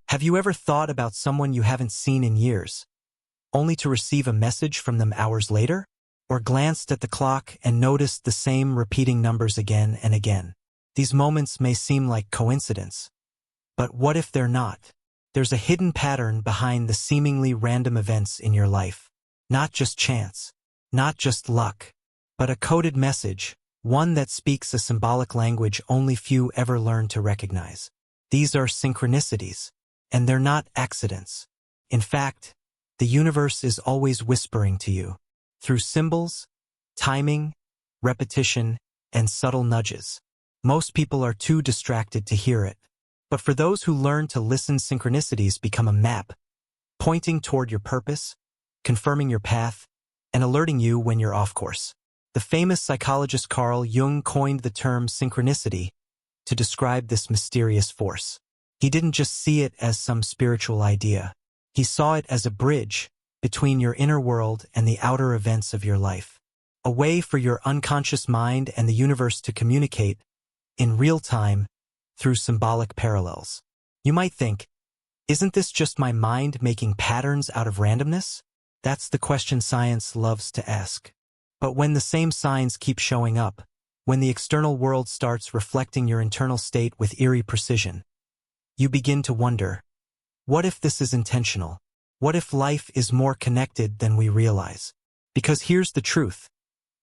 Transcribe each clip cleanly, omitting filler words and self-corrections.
Have you ever thought about someone you haven't seen in years, only to receive a message from them hours later? Or glanced at the clock and noticed the same repeating numbers again and again? These moments may seem like coincidence, but what if they're not? There's a hidden pattern behind the seemingly random events in your life. Not just chance, not just luck, but a coded message, one that speaks a symbolic language only few ever learn to recognize. These are synchronicities, and they're not accidents. In fact, the universe is always whispering to you, through symbols, timing, repetition, and subtle nudges. Most people are too distracted to hear it. But for those who learn to listen, synchronicities become a map, pointing toward your purpose, confirming your path, and alerting you when you're off course. The famous psychologist Carl Jung coined the term synchronicity to describe this mysterious force. He didn't just see it as some spiritual idea. He saw it as a bridge between your inner world and the outer events of your life. A way for your unconscious mind and the universe to communicate in real time through symbolic parallels. You might think, isn't this just my mind making patterns out of randomness? That's the question science loves to ask. But when the same signs keep showing up, when the external world starts reflecting your internal state with eerie precision, you begin to wonder, what if this is intentional? What if life is more connected than we realize? Because here's the truth.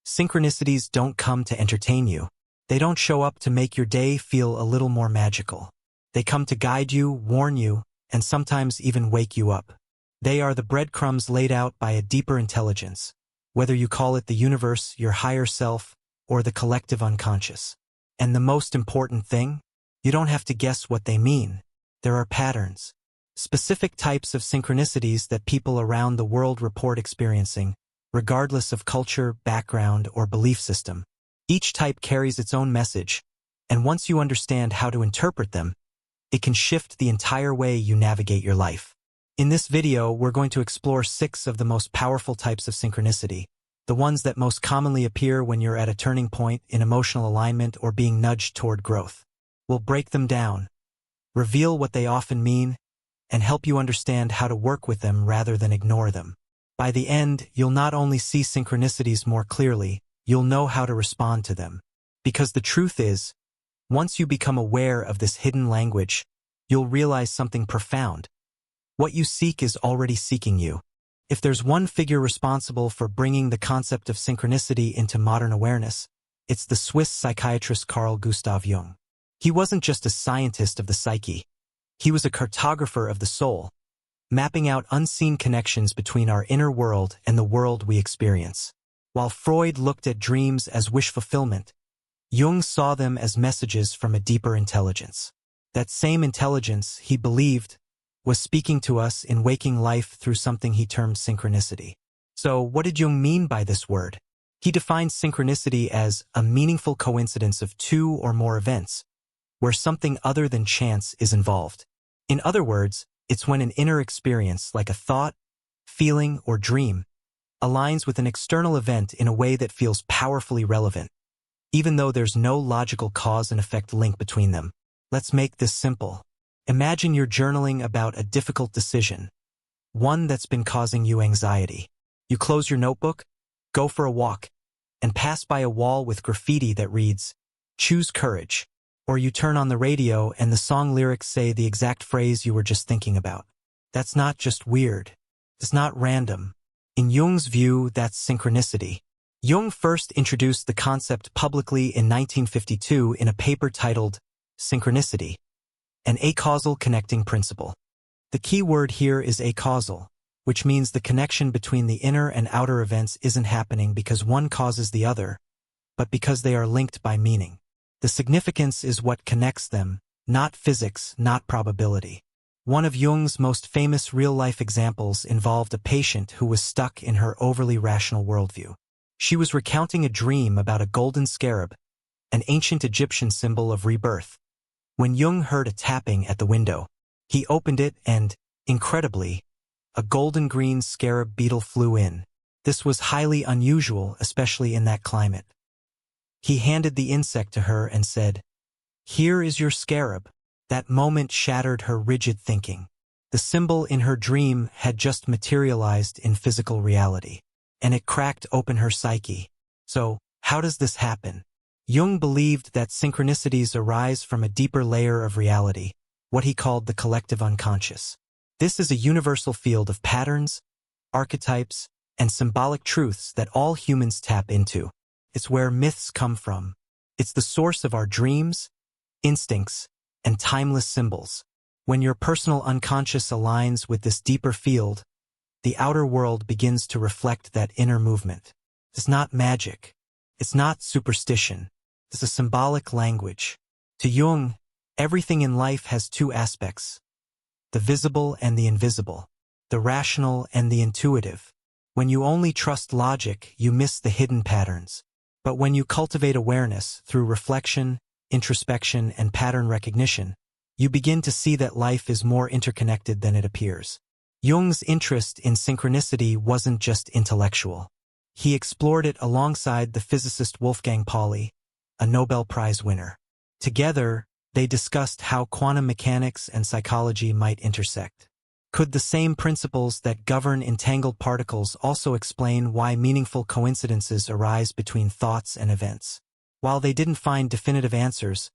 Synchronicities don't come to entertain you. They don't show up to make your day feel a little more magical. They come to guide you, warn you, and sometimes even wake you up. They are the breadcrumbs laid out by a deeper intelligence, whether you call it the universe, your higher self, or the collective unconscious. And the most important thing, you don't have to guess what they mean. There are patterns, specific types of synchronicities that people around the world report experiencing, regardless of culture, background, or belief system. Each type carries its own message, and once you understand how to interpret them, it can shift the entire way you navigate your life. In this video, we're going to explore 6 of the most powerful types of synchronicity, the ones that most commonly appear when you're at a turning point in emotional alignment or being nudged toward growth. We'll break them down, reveal what they often mean, and help you understand how to work with them rather than ignore them. By the end, you'll not only see synchronicities more clearly, you'll know how to respond to them. Because the truth is, once you become aware of this hidden language, you'll realize something profound. What you seek is already seeking you. If there's one figure responsible for bringing the concept of synchronicity into modern awareness, it's the Swiss psychiatrist Carl Gustav Jung. He wasn't just a scientist of the psyche. He was a cartographer of the soul, mapping out unseen connections between our inner world and the world we experience. While Freud looked at dreams as wish fulfillment, Jung saw them as messages from a deeper intelligence. That same intelligence, he believed, was speaking to us in waking life through something he termed synchronicity. So, what did Jung mean by this word? He defined synchronicity as a meaningful coincidence of 2 or more events, where something other than chance is involved. In other words, it's when an inner experience, like a thought, feeling, or dream, aligns with an external event in a way that feels powerfully relevant, even though there's no logical cause and effect link between them. Let's make this simple. Imagine you're journaling about a difficult decision, one that's been causing you anxiety. You close your notebook, go for a walk, and pass by a wall with graffiti that reads, "Choose courage." Or you turn on the radio and the song lyrics say the exact phrase you were just thinking about. That's not just weird. It's not random. In Jung's view, that's synchronicity. Jung first introduced the concept publicly in 1952 in a paper titled Synchronicity, an acausal connecting principle. The key word here is acausal, which means the connection between the inner and outer events isn't happening because one causes the other, but because they are linked by meaning. The significance is what connects them, not physics, not probability. One of Jung's most famous real-life examples involved a patient who was stuck in her overly rational worldview. She was recounting a dream about a golden scarab, an ancient Egyptian symbol of rebirth. When Jung heard a tapping at the window, he opened it and, incredibly, a golden-green scarab beetle flew in. This was highly unusual, especially in that climate. He handed the insect to her and said, "Here is your scarab." That moment shattered her rigid thinking. The symbol in her dream had just materialized in physical reality, and it cracked open her psyche. So, how does this happen? Jung believed that synchronicities arise from a deeper layer of reality, what he called the collective unconscious. This is a universal field of patterns, archetypes, and symbolic truths that all humans tap into. It's where myths come from. It's the source of our dreams, instincts, and timeless symbols. When your personal unconscious aligns with this deeper field, the outer world begins to reflect that inner movement. It's not magic. It's not superstition. It's a symbolic language. To Jung, everything in life has two aspects: the visible and the invisible, the rational and the intuitive. When you only trust logic, you miss the hidden patterns. But when you cultivate awareness through reflection, introspection, and pattern recognition, you begin to see that life is more interconnected than it appears. Jung's interest in synchronicity wasn't just intellectual. He explored it alongside the physicist Wolfgang Pauli, a Nobel Prize winner. Together, they discussed how quantum mechanics and psychology might intersect. Could the same principles that govern entangled particles also explain why meaningful coincidences arise between thoughts and events? While they didn't find definitive answers,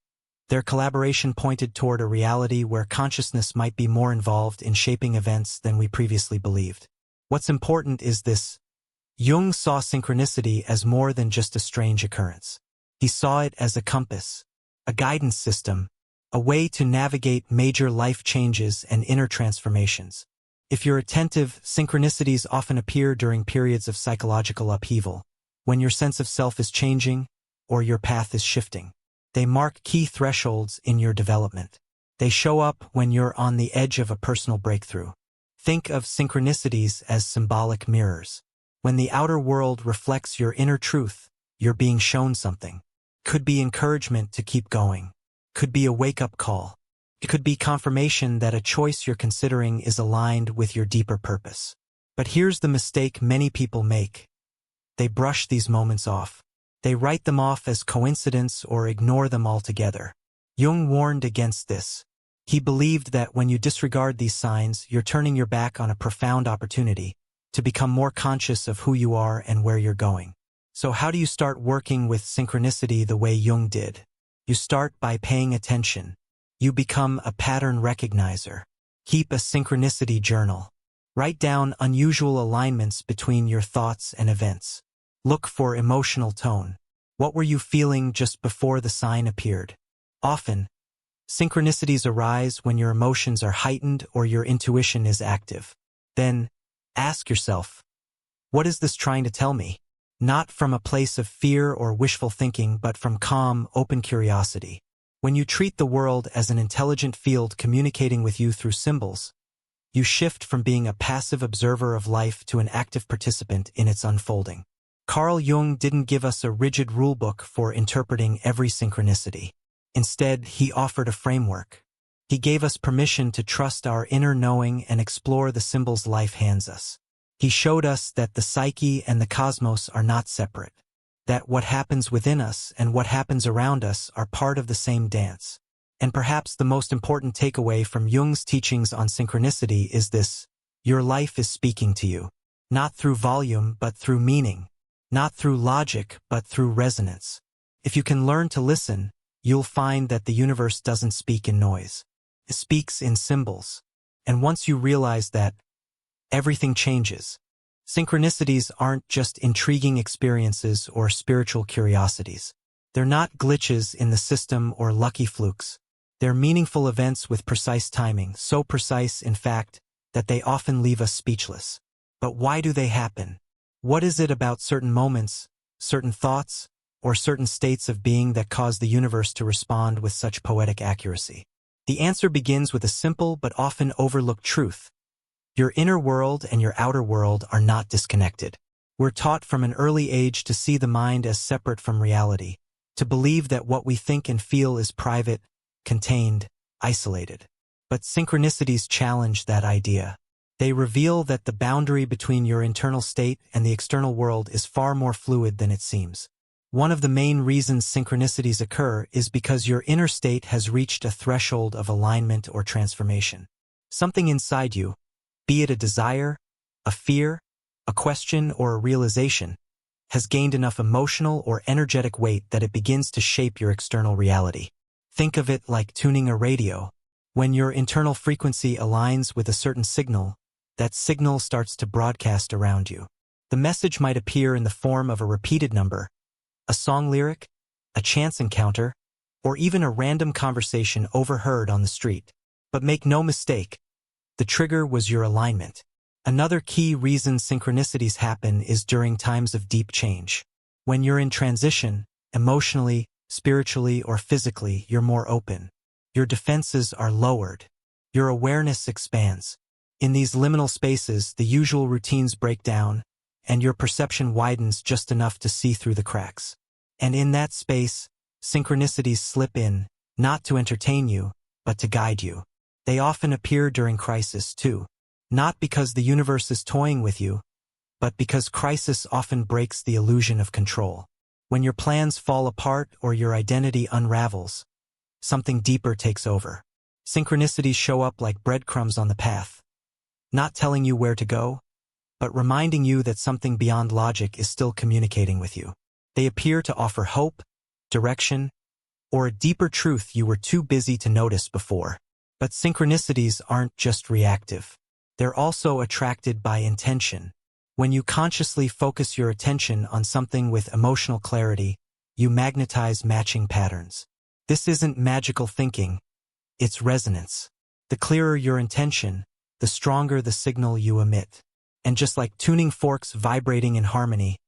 their collaboration pointed toward a reality where consciousness might be more involved in shaping events than we previously believed. What's important is this: Jung saw synchronicity as more than just a strange occurrence. He saw it as a compass, a guidance system, a way to navigate major life changes and inner transformations. If you're attentive, synchronicities often appear during periods of psychological upheaval, when your sense of self is changing or your path is shifting. They mark key thresholds in your development. They show up when you're on the edge of a personal breakthrough. Think of synchronicities as symbolic mirrors. When the outer world reflects your inner truth, you're being shown something. Could be encouragement to keep going. Could be a wake-up call. It could be confirmation that a choice you're considering is aligned with your deeper purpose. But here's the mistake many people make. They brush these moments off. They write them off as coincidence or ignore them altogether. Jung warned against this. He believed that when you disregard these signs, you're turning your back on a profound opportunity to become more conscious of who you are and where you're going. So how do you start working with synchronicity the way Jung did? You start by paying attention. You become a pattern recognizer. Keep a synchronicity journal. Write down unusual alignments between your thoughts and events. Look for emotional tone. What were you feeling just before the sign appeared? Often, synchronicities arise when your emotions are heightened or your intuition is active. Then, ask yourself, what is this trying to tell me? Not from a place of fear or wishful thinking, but from calm, open curiosity. When you treat the world as an intelligent field communicating with you through symbols, you shift from being a passive observer of life to an active participant in its unfolding. Carl Jung didn't give us a rigid rulebook for interpreting every synchronicity. Instead, he offered a framework. He gave us permission to trust our inner knowing and explore the symbols life hands us. He showed us that the psyche and the cosmos are not separate, that what happens within us and what happens around us are part of the same dance. And perhaps the most important takeaway from Jung's teachings on synchronicity is this: your life is speaking to you, not through volume but through meaning, not through logic but through resonance. If you can learn to listen, you'll find that the universe doesn't speak in noise. It speaks in symbols. And once you realize that, everything changes. Synchronicities aren't just intriguing experiences or spiritual curiosities. They're not glitches in the system or lucky flukes. They're meaningful events with precise timing, so precise, in fact, that they often leave us speechless. But why do they happen? What is it about certain moments, certain thoughts, or certain states of being that cause the universe to respond with such poetic accuracy? The answer begins with a simple but often overlooked truth. Your inner world and your outer world are not disconnected. We're taught from an early age to see the mind as separate from reality, to believe that what we think and feel is private, contained, isolated. But synchronicities challenge that idea. They reveal that the boundary between your internal state and the external world is far more fluid than it seems. One of the main reasons synchronicities occur is because your inner state has reached a threshold of alignment or transformation. Something inside you, be it a desire, a fear, a question, or a realization, has gained enough emotional or energetic weight that it begins to shape your external reality. Think of it like tuning a radio. When your internal frequency aligns with a certain signal, that signal starts to broadcast around you. The message might appear in the form of a repeated number, a song lyric, a chance encounter, or even a random conversation overheard on the street. But make no mistake, the trigger was your alignment. Another key reason synchronicities happen is during times of deep change. When you're in transition, emotionally, spiritually, or physically, you're more open. Your defenses are lowered. Your awareness expands. In these liminal spaces, the usual routines break down, and your perception widens just enough to see through the cracks. And in that space, synchronicities slip in, not to entertain you, but to guide you. They often appear during crisis, too. Not because the universe is toying with you, but because crisis often breaks the illusion of control. When your plans fall apart or your identity unravels, something deeper takes over. Synchronicities show up like breadcrumbs on the path, not telling you where to go, but reminding you that something beyond logic is still communicating with you. They appear to offer hope, direction, or a deeper truth you were too busy to notice before. But synchronicities aren't just reactive. They're also attracted by intention. When you consciously focus your attention on something with emotional clarity, you magnetize matching patterns. This isn't magical thinking, it's resonance. The clearer your intention, the stronger the signal you emit. And just like tuning forks vibrating in harmony,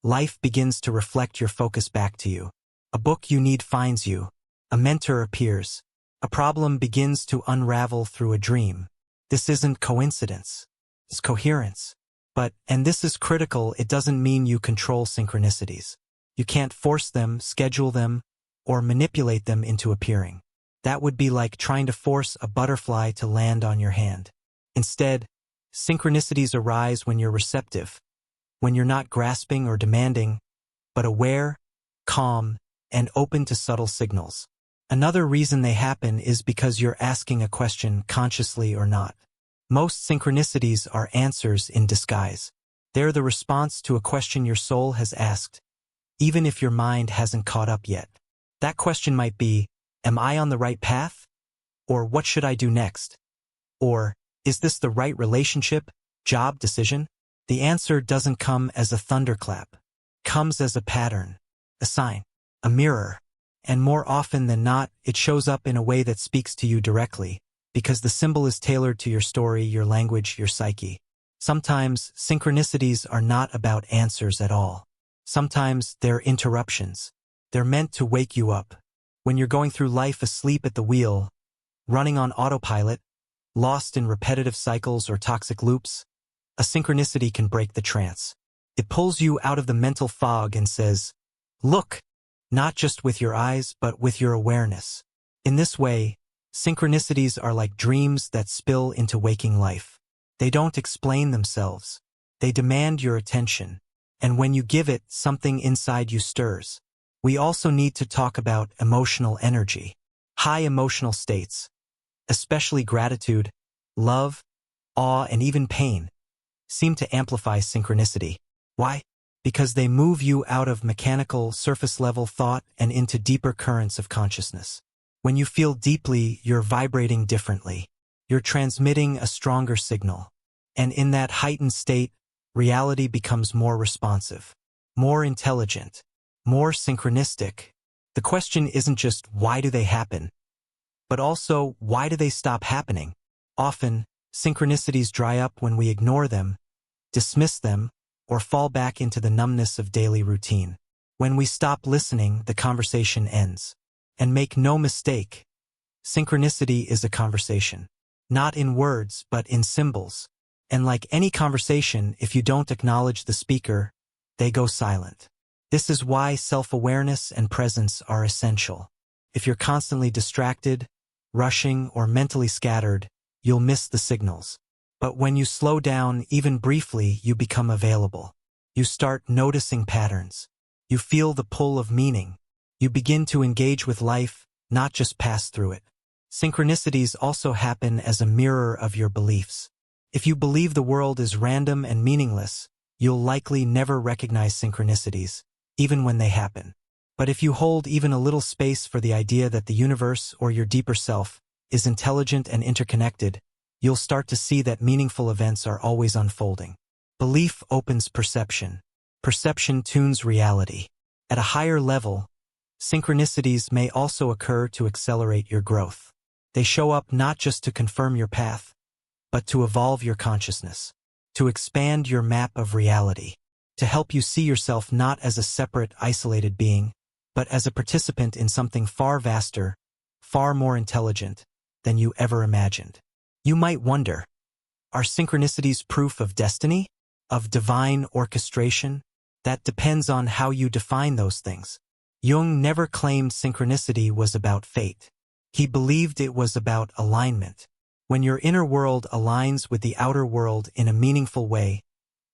life begins to reflect your focus back to you. A book you need finds you. A mentor appears. A problem begins to unravel through a dream. This isn't coincidence. It's coherence. But, and this is critical, it doesn't mean you control synchronicities. You can't force them, schedule them, or manipulate them into appearing. That would be like trying to force a butterfly to land on your hand. Instead, synchronicities arise when you're receptive, when you're not grasping or demanding, but aware, calm, and open to subtle signals. Another reason they happen is because you're asking a question consciously or not. Most synchronicities are answers in disguise. They're the response to a question your soul has asked, even if your mind hasn't caught up yet. That question might be, am I on the right path? Or what should I do next? Or, is this the right relationship, job, decision? The answer doesn't come as a thunderclap. It comes as a pattern, a sign, a mirror. And more often than not, it shows up in a way that speaks to you directly, because the symbol is tailored to your story, your language, your psyche. Sometimes, synchronicities are not about answers at all. Sometimes, they're interruptions. They're meant to wake you up. When you're going through life asleep at the wheel, running on autopilot, lost in repetitive cycles or toxic loops, a synchronicity can break the trance. It pulls you out of the mental fog and says, look, not just with your eyes, but with your awareness. In this way, synchronicities are like dreams that spill into waking life. They don't explain themselves. They demand your attention. And when you give it, something inside you stirs. We also need to talk about emotional energy. High emotional states, especially gratitude, love, awe, and even pain, seem to amplify synchronicity. Why? Because they move you out of mechanical, surface-level thought and into deeper currents of consciousness. When you feel deeply, you're vibrating differently. You're transmitting a stronger signal. And in that heightened state, reality becomes more responsive, more intelligent, more synchronistic. The question isn't just why do they happen, but also why do they stop happening? Often, synchronicities dry up when we ignore them, dismiss them, or fall back into the numbness of daily routine. When we stop listening, the conversation ends. And make no mistake, synchronicity is a conversation. Not in words, but in symbols. And like any conversation, if you don't acknowledge the speaker, they go silent. This is why self-awareness and presence are essential. If you're constantly distracted, rushing, or mentally scattered, you'll miss the signals. But when you slow down, even briefly, you become available. You start noticing patterns. You feel the pull of meaning. You begin to engage with life, not just pass through it. Synchronicities also happen as a mirror of your beliefs. If you believe the world is random and meaningless, you'll likely never recognize synchronicities, even when they happen. But if you hold even a little space for the idea that the universe or your deeper self is intelligent and interconnected, you'll start to see that meaningful events are always unfolding. Belief opens perception. Perception tunes reality. At a higher level, synchronicities may also occur to accelerate your growth. They show up not just to confirm your path, but to evolve your consciousness, to expand your map of reality, to help you see yourself not as a separate, isolated being, but as a participant in something far vaster, far more intelligent than you ever imagined. You might wonder, are synchronicities proof of destiny? Of divine orchestration? That depends on how you define those things. Jung never claimed synchronicity was about fate. He believed it was about alignment. When your inner world aligns with the outer world in a meaningful way,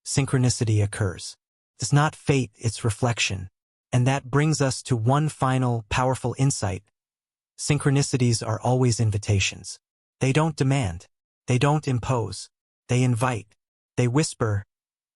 synchronicity occurs. It's not fate, it's reflection. And that brings us to one final, powerful insight. Synchronicities are always invitations. They don't demand. They don't impose. They invite. They whisper,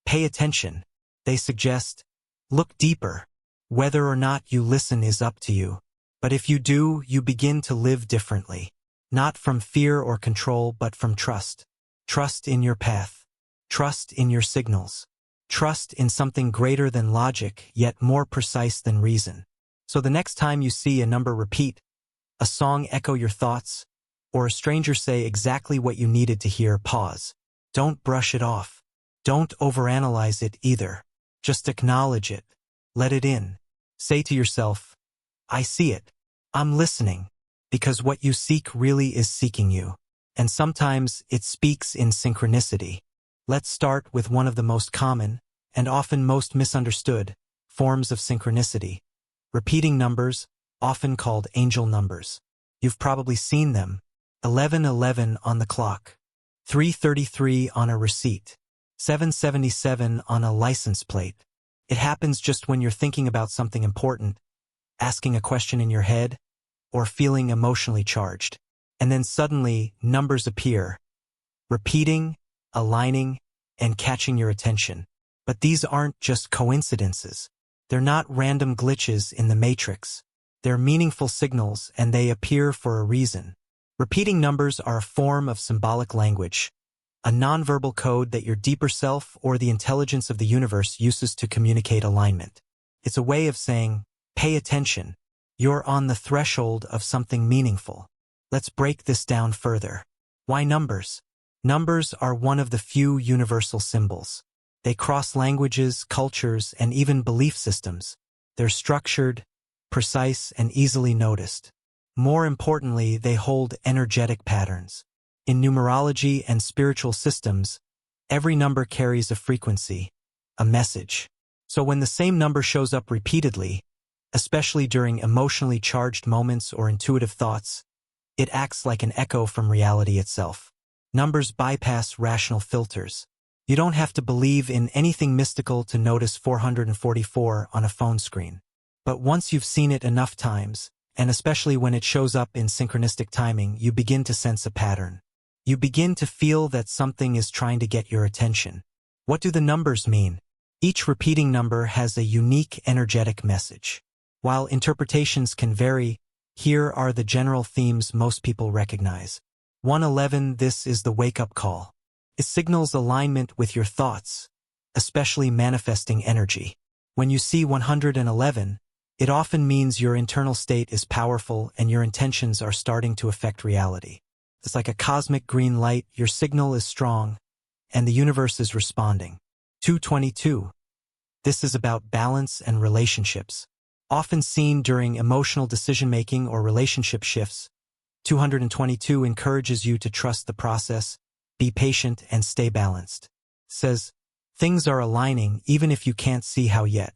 pay attention. They suggest, look deeper. Whether or not you listen is up to you. But if you do, you begin to live differently. Not from fear or control, but from trust. Trust in your path. Trust in your signals. Trust in something greater than logic, yet more precise than reason. So the next time you see a number repeat, a song echo your thoughts, or a stranger say exactly what you needed to hear, pause. Don't brush it off. Don't overanalyze it either. Just acknowledge it. Let it in. Say to yourself, I see it. I'm listening. Because what you seek really is seeking you. And sometimes it speaks in synchronicity. Let's start with one of the most common, and often most misunderstood, forms of synchronicity. Repeating numbers, often called angel numbers. You've probably seen them. 1111 on the clock. 333 on a receipt. 777 on a license plate. It happens just when you're thinking about something important, asking a question in your head, or feeling emotionally charged. And then suddenly, numbers appear, repeating, aligning, and catching your attention. But these aren't just coincidences. They're not random glitches in the matrix. They're meaningful signals, and they appear for a reason. Repeating numbers are a form of symbolic language, a nonverbal code that your deeper self or the intelligence of the universe uses to communicate alignment. It's a way of saying, pay attention. You're on the threshold of something meaningful. Let's break this down further. Why numbers? Numbers are one of the few universal symbols. They cross languages, cultures, and even belief systems. They're structured, precise, and easily noticed. More importantly, they hold energetic patterns. In numerology and spiritual systems, every number carries a frequency, a message. So when the same number shows up repeatedly, especially during emotionally charged moments or intuitive thoughts, it acts like an echo from reality itself. Numbers bypass rational filters. You don't have to believe in anything mystical to notice 444 on a phone screen. But once you've seen it enough times, and especially when it shows up in synchronistic timing, you begin to sense a pattern. You begin to feel that something is trying to get your attention. What do the numbers mean? Each repeating number has a unique energetic message. While interpretations can vary, here are the general themes most people recognize. 111. This is the wake-up call. It signals alignment with your thoughts, especially manifesting energy. When you see 111, it often means your internal state is powerful and your intentions are starting to affect reality. It's like a cosmic green light, your signal is strong, and the universe is responding. 222. This is about balance and relationships. Often seen during emotional decision-making or relationship shifts, 222 encourages you to trust the process, be patient, and stay balanced. Says, things are aligning even if you can't see how yet.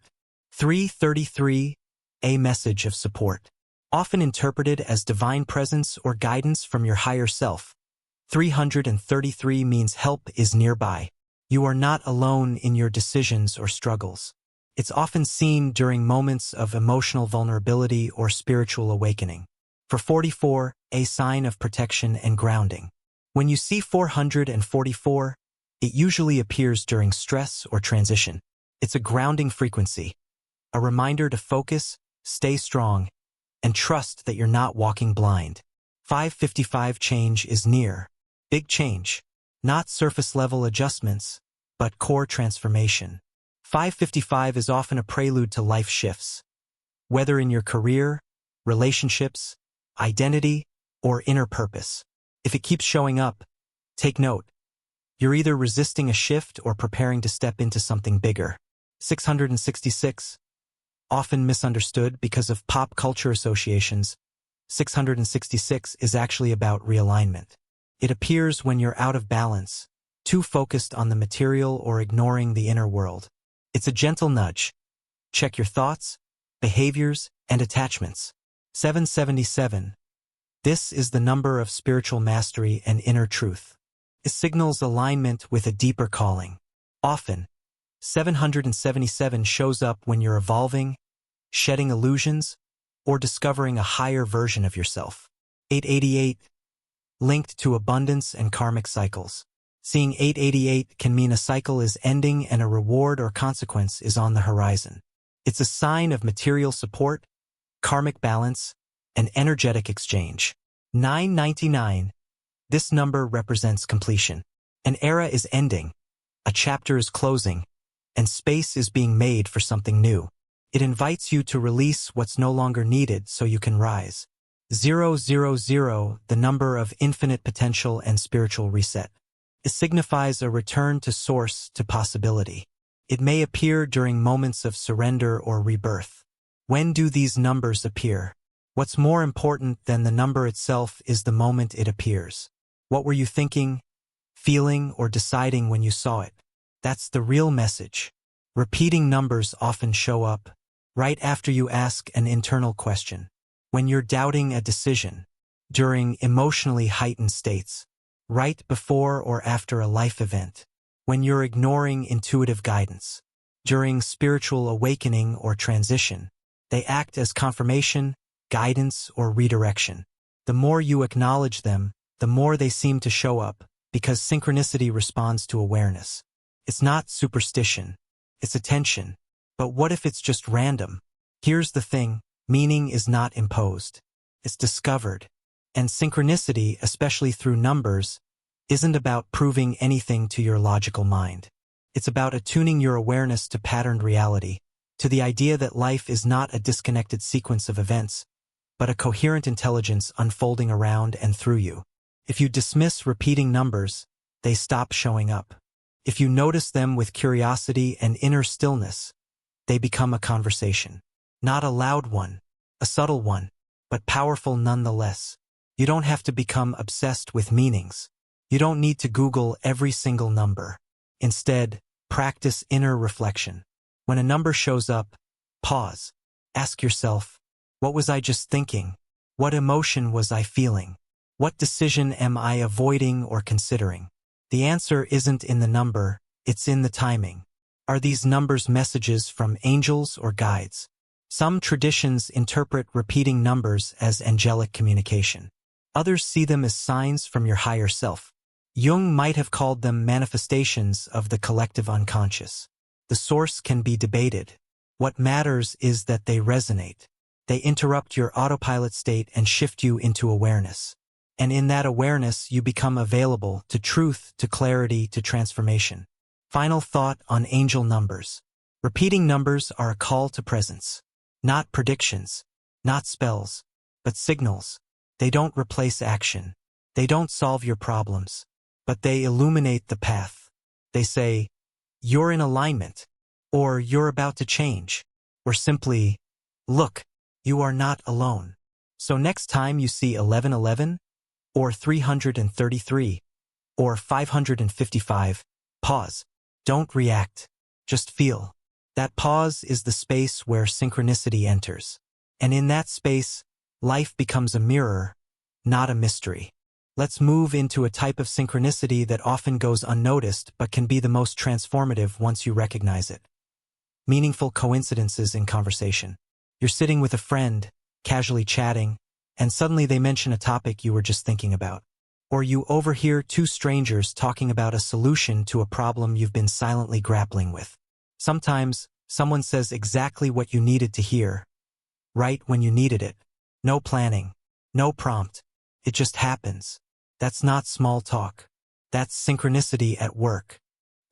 333. A message of support. Often interpreted as divine presence or guidance from your higher self. 333 means help is nearby. You are not alone in your decisions or struggles. It's often seen during moments of emotional vulnerability or spiritual awakening. For 44, a sign of protection and grounding. When you see 444, it usually appears during stress or transition. It's a grounding frequency, a reminder to focus, stay strong, and trust that you're not walking blind. 555 change is near. Big change. Not surface-level adjustments, but core transformation. 555 is often a prelude to life shifts. Whether in your career, relationships, identity, or inner purpose. If it keeps showing up, take note. You're either resisting a shift or preparing to step into something bigger. 666. Often misunderstood because of pop culture associations, 666 is actually about realignment. It appears when you're out of balance, too focused on the material or ignoring the inner world. It's a gentle nudge. Check your thoughts, behaviors, and attachments. 777. This is the number of spiritual mastery and inner truth. It signals alignment with a deeper calling. Often, 777 shows up when you're evolving, shedding illusions, or discovering a higher version of yourself. 888. Linked to abundance and karmic cycles. Seeing 888 can mean a cycle is ending and a reward or consequence is on the horizon. It's a sign of material support, karmic balance, and energetic exchange. 999. This number represents completion. An era is ending, a chapter is closing, and space is being made for something new. It invites you to release what's no longer needed so you can rise. 000, the number of infinite potential and spiritual reset. It signifies a return to source, to possibility. It may appear during moments of surrender or rebirth. When do these numbers appear? What's more important than the number itself is the moment it appears. What were you thinking, feeling, or deciding when you saw it? That's the real message. Repeating numbers often show up right after you ask an internal question. When you're doubting a decision, during emotionally heightened states, right before or after a life event, when you're ignoring intuitive guidance, during spiritual awakening or transition, they act as confirmation, guidance, or redirection. The more you acknowledge them, the more they seem to show up, because synchronicity responds to awareness. It's not superstition, it's attention. But what if it's just random? Here's the thing. Meaning is not imposed. It's discovered. And synchronicity, especially through numbers, isn't about proving anything to your logical mind. It's about attuning your awareness to patterned reality, to the idea that life is not a disconnected sequence of events, but a coherent intelligence unfolding around and through you. If you dismiss repeating numbers, they stop showing up. If you notice them with curiosity and inner stillness, they become a conversation. Not a loud one, a subtle one, but powerful nonetheless. You don't have to become obsessed with meanings. You don't need to Google every single number. Instead, practice inner reflection. When a number shows up, pause. Ask yourself, what was I just thinking? What emotion was I feeling? What decision am I avoiding or considering? The answer isn't in the number, it's in the timing. Are these numbers messages from angels or guides? Some traditions interpret repeating numbers as angelic communication. Others see them as signs from your higher self. Jung might have called them manifestations of the collective unconscious. The source can be debated. What matters is that they resonate. They interrupt your autopilot state and shift you into awareness. And in that awareness, you become available to truth, to clarity, to transformation. Final thought on angel numbers. Repeating numbers are a call to presence. Not predictions, not spells, but signals. They don't replace action. They don't solve your problems, but they illuminate the path. They say, you're in alignment, or you're about to change, or simply, look, you are not alone. So next time you see 1111, or 333, or 555, pause. Don't react, just feel. That pause is the space where synchronicity enters. And in that space, life becomes a mirror, not a mystery. Let's move into a type of synchronicity that often goes unnoticed but can be the most transformative once you recognize it. Meaningful coincidences in conversation. You're sitting with a friend, casually chatting, and suddenly they mention a topic you were just thinking about. Or you overhear two strangers talking about a solution to a problem you've been silently grappling with. Sometimes, someone says exactly what you needed to hear, right when you needed it. No planning, no prompt. It just happens. That's not small talk. That's synchronicity at work.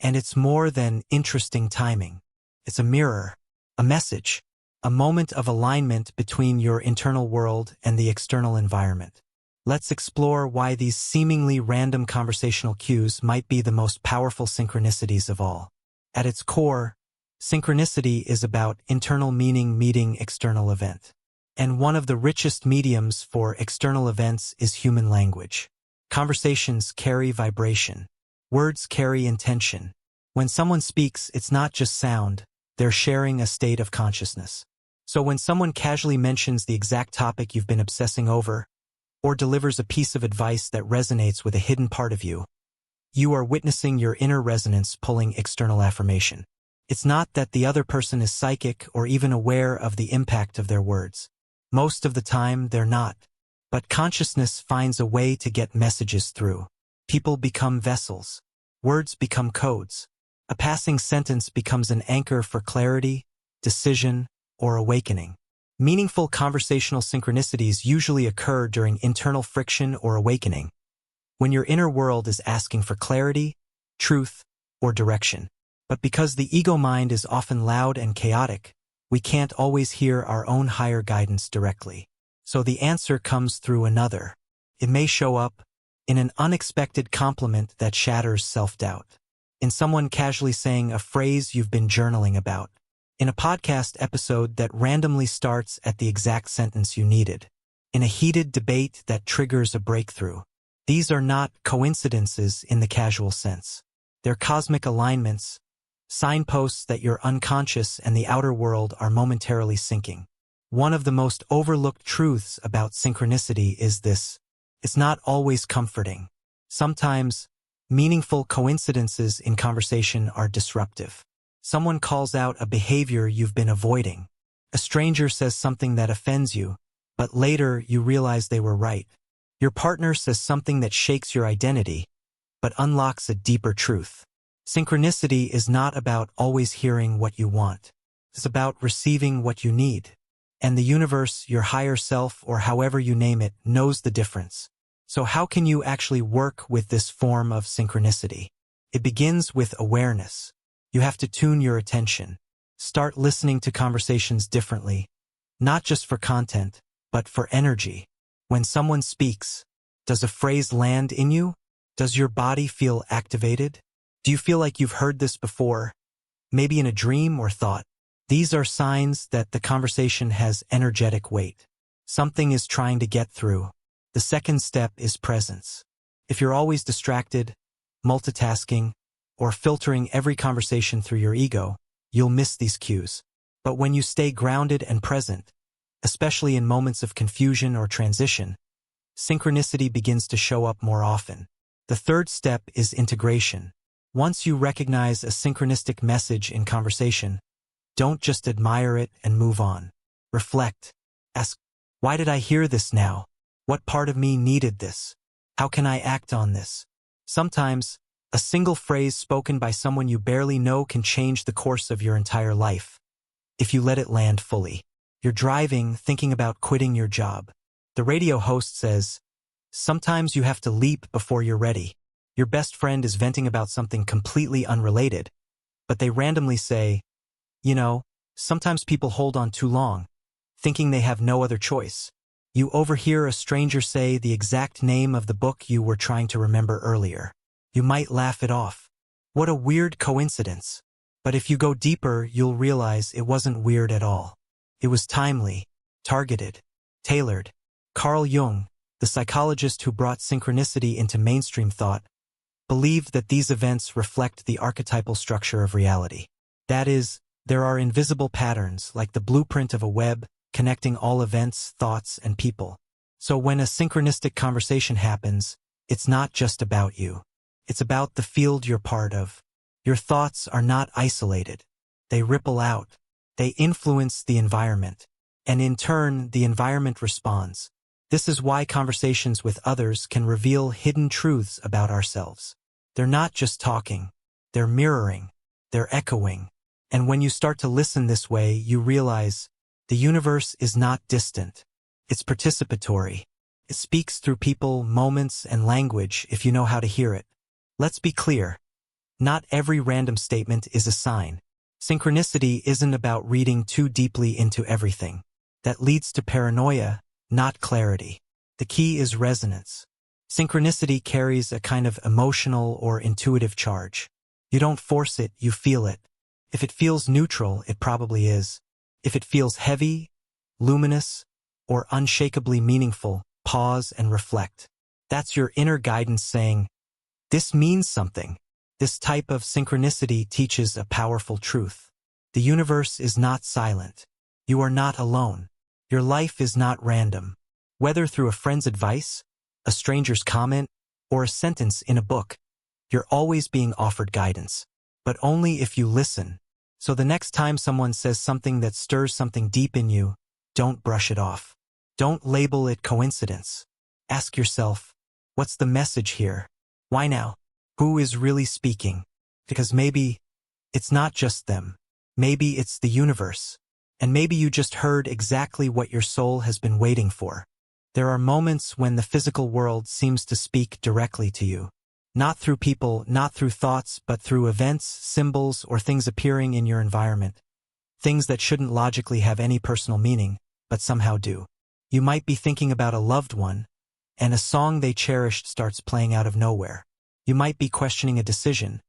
And it's more than interesting timing. It's a mirror, a message, a moment of alignment between your internal world and the external environment. Let's explore why these seemingly random conversational cues might be the most powerful synchronicities of all. At its core, synchronicity is about internal meaning meeting external event. And one of the richest mediums for external events is human language. Conversations carry vibration. Words carry intention. When someone speaks, it's not just sound, they're sharing a state of consciousness. So when someone casually mentions the exact topic you've been obsessing over, or delivers a piece of advice that resonates with a hidden part of you, you are witnessing your inner resonance pulling external affirmation. It's not that the other person is psychic or even aware of the impact of their words. Most of the time, they're not. But consciousness finds a way to get messages through. People become vessels. Words become codes. A passing sentence becomes an anchor for clarity, decision, or awakening. Meaningful conversational synchronicities usually occur during internal friction or awakening, when your inner world is asking for clarity, truth, or direction. But because the ego mind is often loud and chaotic, we can't always hear our own higher guidance directly. So the answer comes through another. It may show up in an unexpected compliment that shatters self-doubt, in someone casually saying a phrase you've been journaling about, in a podcast episode that randomly starts at the exact sentence you needed, in a heated debate that triggers a breakthrough. These are not coincidences in the casual sense. They're cosmic alignments, signposts that your unconscious and the outer world are momentarily syncing. One of the most overlooked truths about synchronicity is this: it's not always comforting. Sometimes, meaningful coincidences in conversation are disruptive. Someone calls out a behavior you've been avoiding. A stranger says something that offends you, but later you realize they were right. Your partner says something that shakes your identity, but unlocks a deeper truth. Synchronicity is not about always hearing what you want. It's about receiving what you need. And the universe, your higher self, or however you name it, knows the difference. So how can you actually work with this form of synchronicity? It begins with awareness. You have to tune your attention. Start listening to conversations differently, not just for content, but for energy. When someone speaks, does a phrase land in you? Does your body feel activated? Do you feel like you've heard this before? Maybe in a dream or thought. These are signs that the conversation has energetic weight. Something is trying to get through. The second step is presence. If you're always distracted, multitasking, or filtering every conversation through your ego, you'll miss these cues. But when you stay grounded and present, especially in moments of confusion or transition, synchronicity begins to show up more often. The third step is integration. Once you recognize a synchronistic message in conversation, don't just admire it and move on. Reflect. Ask, why did I hear this now? What part of me needed this? How can I act on this? Sometimes, a single phrase spoken by someone you barely know can change the course of your entire life, if you let it land fully. You're driving, thinking about quitting your job. The radio host says, sometimes you have to leap before you're ready. Your best friend is venting about something completely unrelated, but they randomly say, sometimes people hold on too long, thinking they have no other choice. You overhear a stranger say the exact name of the book you were trying to remember earlier. You might laugh it off. What a weird coincidence. But if you go deeper, you'll realize it wasn't weird at all. It was timely, targeted, tailored. Carl Jung, the psychologist who brought synchronicity into mainstream thought, believed that these events reflect the archetypal structure of reality. That is, there are invisible patterns, like the blueprint of a web, connecting all events, thoughts, and people. So when a synchronistic conversation happens, it's not just about you. It's about the field you're part of. Your thoughts are not isolated. They ripple out. They influence the environment. And in turn, the environment responds. This is why conversations with others can reveal hidden truths about ourselves. They're not just talking, they're mirroring, they're echoing. And when you start to listen this way, you realize the universe is not distant. It's participatory. It speaks through people, moments, and language if you know how to hear it. Let's be clear. Not every random statement is a sign. Synchronicity isn't about reading too deeply into everything. That leads to paranoia, not clarity. The key is resonance. Synchronicity carries a kind of emotional or intuitive charge. You don't force it, you feel it. If it feels neutral, it probably is. If it feels heavy, luminous, or unshakably meaningful, pause and reflect. That's your inner guidance saying, this means something. This type of synchronicity teaches a powerful truth. The universe is not silent. You are not alone. Your life is not random. Whether through a friend's advice, a stranger's comment, or a sentence in a book, you're always being offered guidance. But only if you listen. So the next time someone says something that stirs something deep in you, don't brush it off. Don't label it coincidence. Ask yourself, what's the message here? Why now? Who is really speaking? Because maybe it's not just them. Maybe it's the universe. And maybe you just heard exactly what your soul has been waiting for. There are moments when the physical world seems to speak directly to you. Not through people, not through thoughts, but through events, symbols, or things appearing in your environment. Things that shouldn't logically have any personal meaning, but somehow do. You might be thinking about a loved one, and a song they cherished starts playing out of nowhere. You might be questioning a decision,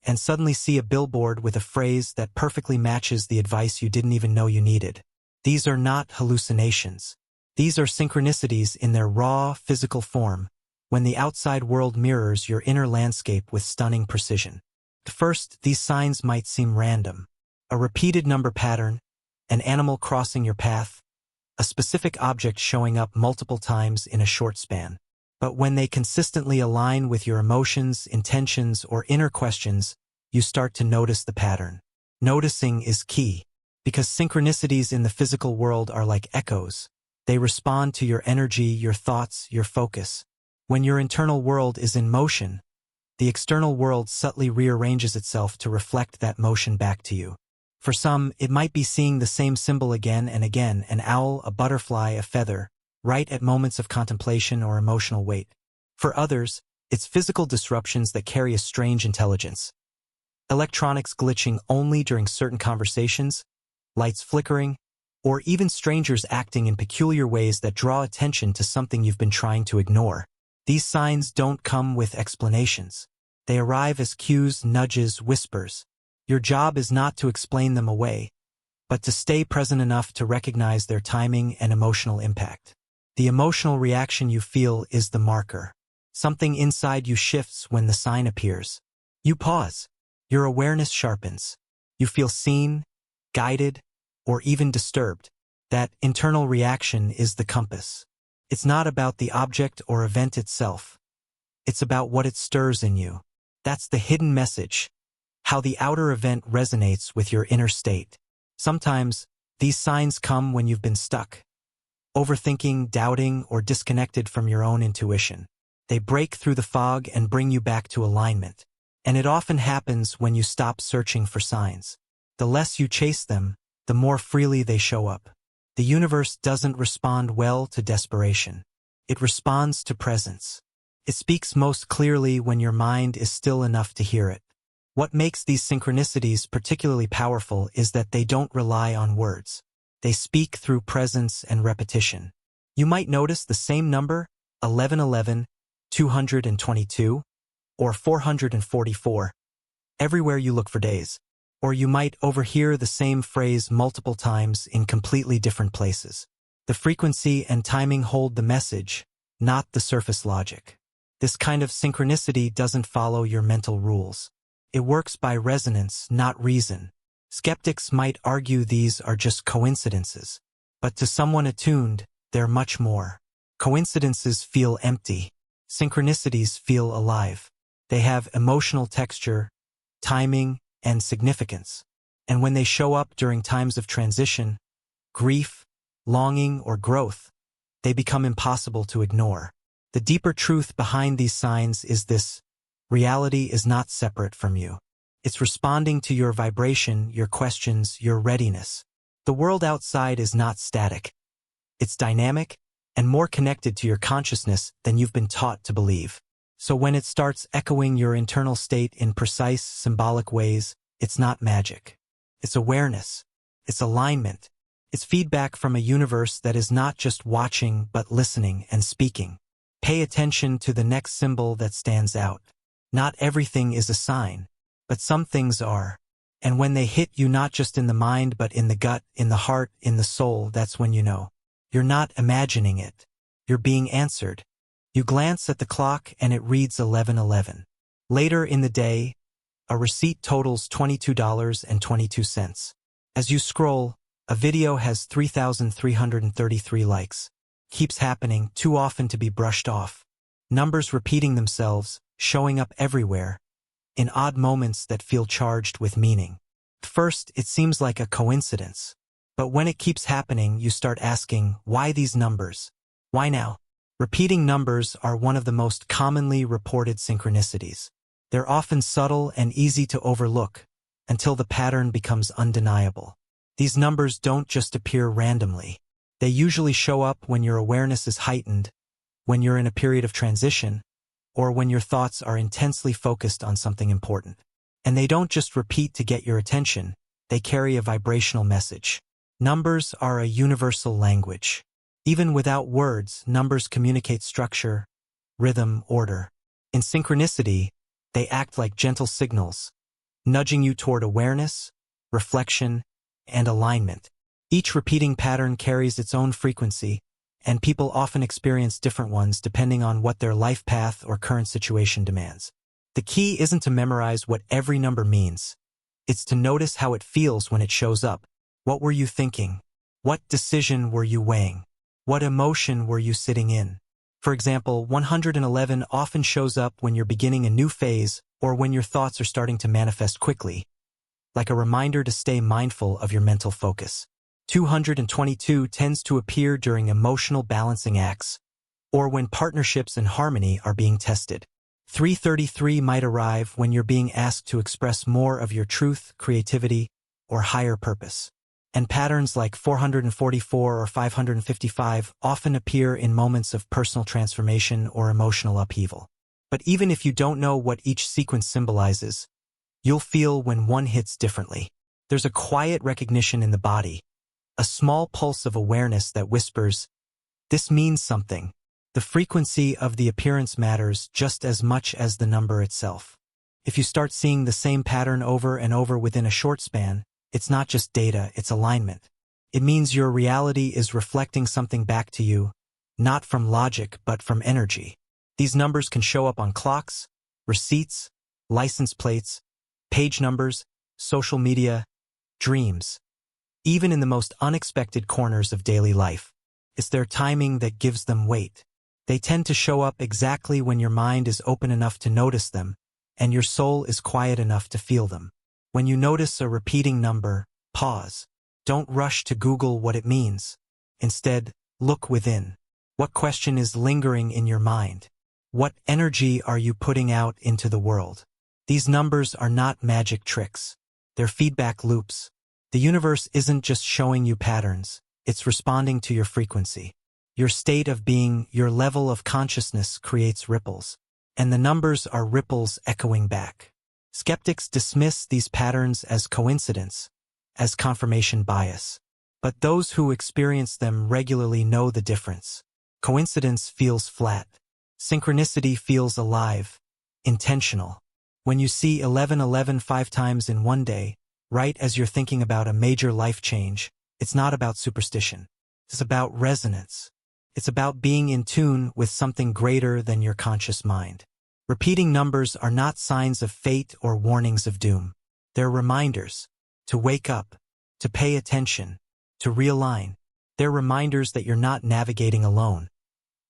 and suddenly see a billboard with a phrase that perfectly matches the advice you didn't even know you needed. These are not hallucinations. These are synchronicities in their raw, physical form, when the outside world mirrors your inner landscape with stunning precision. At first, these signs might seem random. A repeated number pattern, an animal crossing your path, a specific object showing up multiple times in a short span. But when they consistently align with your emotions, intentions, or inner questions, you start to notice the pattern. Noticing is key, because synchronicities in the physical world are like echoes. They respond to your energy, your thoughts, your focus. When your internal world is in motion, the external world subtly rearranges itself to reflect that motion back to you. For some, it might be seeing the same symbol again and again, an owl, a butterfly, a feather, right at moments of contemplation or emotional weight. For others, it's physical disruptions that carry a strange intelligence. Electronics glitching only during certain conversations, lights flickering, or even strangers acting in peculiar ways that draw attention to something you've been trying to ignore. These signs don't come with explanations. They arrive as cues, nudges, whispers. Your job is not to explain them away, but to stay present enough to recognize their timing and emotional impact. The emotional reaction you feel is the marker. Something inside you shifts when the sign appears. You pause. Your awareness sharpens. You feel seen, guided, or even disturbed. That internal reaction is the compass. It's not about the object or event itself. It's about what it stirs in you. That's the hidden message, how the outer event resonates with your inner state. Sometimes, these signs come when you've been stuck, overthinking, doubting, or disconnected from your own intuition. They break through the fog and bring you back to alignment. And it often happens when you stop searching for signs. The less you chase them, the more freely they show up. The universe doesn't respond well to desperation. It responds to presence. It speaks most clearly when your mind is still enough to hear it. What makes these synchronicities particularly powerful is that they don't rely on words. They speak through presence and repetition. You might notice the same number, 1111, 222, or 444, everywhere you look for days. Or you might overhear the same phrase multiple times in completely different places. The frequency and timing hold the message, not the surface logic. This kind of synchronicity doesn't follow your mental rules. It works by resonance, not reason. Skeptics might argue these are just coincidences. But to someone attuned, they're much more. Coincidences feel empty. Synchronicities feel alive. They have emotional texture, timing, and significance. And when they show up during times of transition, grief, longing, or growth, they become impossible to ignore. The deeper truth behind these signs is this: reality is not separate from you. It's responding to your vibration, your questions, your readiness. The world outside is not static. It's dynamic and more connected to your consciousness than you've been taught to believe. So when it starts echoing your internal state in precise, symbolic ways, it's not magic. It's awareness. It's alignment. It's feedback from a universe that is not just watching but listening and speaking. Pay attention to the next symbol that stands out. Not everything is a sign, but some things are. And when they hit you not just in the mind but in the gut, in the heart, in the soul, that's when you know. You're not imagining it. You're being answered. You glance at the clock and it reads 11:11. Later in the day, a receipt totals $22.22. As you scroll, a video has 3,333 likes. Keeps happening, too often to be brushed off. Numbers repeating themselves, showing up everywhere, in odd moments that feel charged with meaning. First, it seems like a coincidence. But when it keeps happening, you start asking, why these numbers? Why now? Repeating numbers are one of the most commonly reported synchronicities. They're often subtle and easy to overlook, until the pattern becomes undeniable. These numbers don't just appear randomly. They usually show up when your awareness is heightened, when you're in a period of transition, or when your thoughts are intensely focused on something important. And they don't just repeat to get your attention, they carry a vibrational message. Numbers are a universal language. Even without words, numbers communicate structure, rhythm, order. In synchronicity, they act like gentle signals, nudging you toward awareness, reflection, and alignment. Each repeating pattern carries its own frequency, and people often experience different ones depending on what their life path or current situation demands. The key isn't to memorize what every number means. It's to notice how it feels when it shows up. What were you thinking? What decision were you weighing? What emotion were you sitting in? For example, 111 often shows up when you're beginning a new phase or when your thoughts are starting to manifest quickly, like a reminder to stay mindful of your mental focus. 222 tends to appear during emotional balancing acts, or when partnerships and harmony are being tested. 333 might arrive when you're being asked to express more of your truth, creativity, or higher purpose. And patterns like 444 or 555 often appear in moments of personal transformation or emotional upheaval. But even if you don't know what each sequence symbolizes, you'll feel when one hits differently. There's a quiet recognition in the body, a small pulse of awareness that whispers, "This means something." The frequency of the appearance matters just as much as the number itself. If you start seeing the same pattern over and over within a short span, it's not just data, it's alignment. It means your reality is reflecting something back to you, not from logic but from energy. These numbers can show up on clocks, receipts, license plates, page numbers, social media, dreams. Even in the most unexpected corners of daily life. It's their timing that gives them weight. They tend to show up exactly when your mind is open enough to notice them, and your soul is quiet enough to feel them. When you notice a repeating number, pause. Don't rush to Google what it means. Instead, look within. What question is lingering in your mind? What energy are you putting out into the world? These numbers are not magic tricks. They're feedback loops. The universe isn't just showing you patterns, it's responding to your frequency. Your state of being, your level of consciousness creates ripples, and the numbers are ripples echoing back. Skeptics dismiss these patterns as coincidence, as confirmation bias. But those who experience them regularly know the difference. Coincidence feels flat. Synchronicity feels alive, intentional. When you see 1111 5 times in one day, right as you're thinking about a major life change, it's not about superstition. It's about resonance. It's about being in tune with something greater than your conscious mind. Repeating numbers are not signs of fate or warnings of doom. They're reminders to wake up, to pay attention, to realign. They're reminders that you're not navigating alone,